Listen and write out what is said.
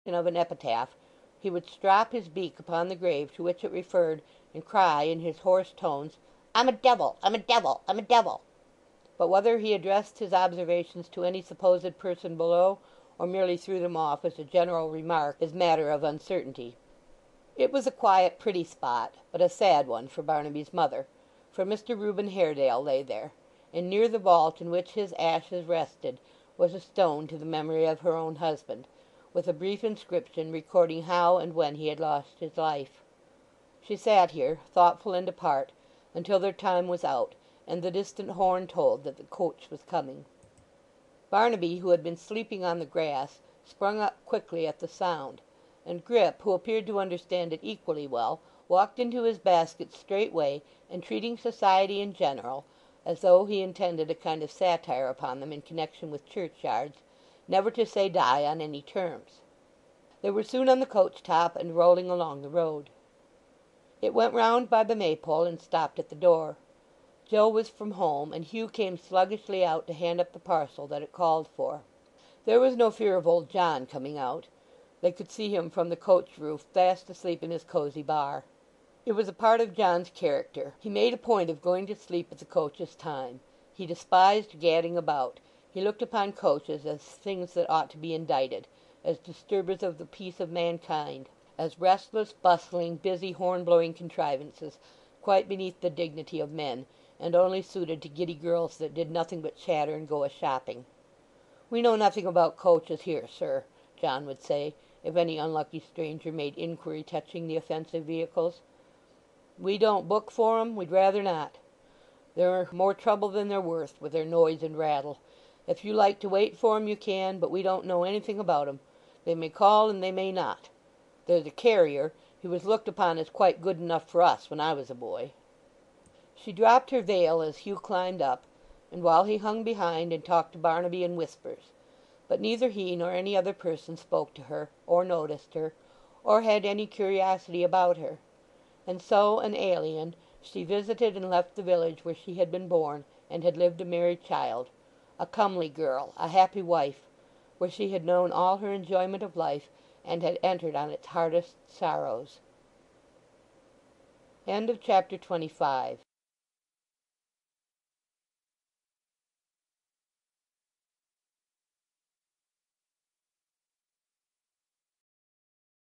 of an epitaph, he would strop his beak upon the grave to which it referred, and cry in his hoarse tones, "I'm a devil! I'm a devil! I'm a devil!" But whether he addressed his observations to any supposed person below, or merely threw them off as a general remark, is matter of uncertainty. It was a quiet, pretty spot, but a sad one for Barnaby's mother, for Mr. Reuben Haredale lay there, and near the vault in which his ashes rested was a stone to the memory of her own husband, with a brief inscription recording how and when he had lost his life. She sat here, thoughtful and apart, until their time was out, and the distant horn told that the coach was coming. Barnaby, who had been sleeping on the grass, sprung up quickly at the sound, and Grip, who appeared to understand it equally well, walked into his basket straightway, entreating society in general, as though he intended a kind of satire upon them in connection with churchyards, never to say die on any terms. They were soon on the coach top and rolling along the road. It went round by the Maypole and stopped at the door. Joe was from home, and Hugh came sluggishly out to hand up the parcel that it called for. There was no fear of old John coming out. They could see him from the coach roof, fast asleep in his cosy bar. It was a part of John's character. He made a point of going to sleep at the coach's time. He despised gadding about. He looked upon coaches as things that ought to be indicted, as disturbers of the peace of mankind, as restless, bustling, busy, horn-blowing contrivances, quite beneath the dignity of men, and only suited to giddy girls that did nothing but chatter and go a-shopping. "We know nothing about coaches here, sir," John would say, if any unlucky stranger made inquiry touching the offensive vehicles. "We don't book for 'em, we'd rather not. They're more trouble than they're worth, with their noise and rattle. If you like to wait for 'em you can, but we don't know anything about 'em. They may call and they may not. There's a carrier. He was looked upon as quite good enough for us when I was a boy." She dropped her veil as Hugh climbed up, and while he hung behind and talked to Barnaby in whispers; but neither he nor any other person spoke to her, or noticed her, or had any curiosity about her. And so, an alien, she visited and left the village where she had been born and had lived a merry child, a comely girl, a happy wife, where she had known all her enjoyment of life, and had entered on its hardest sorrows. End of chapter 25.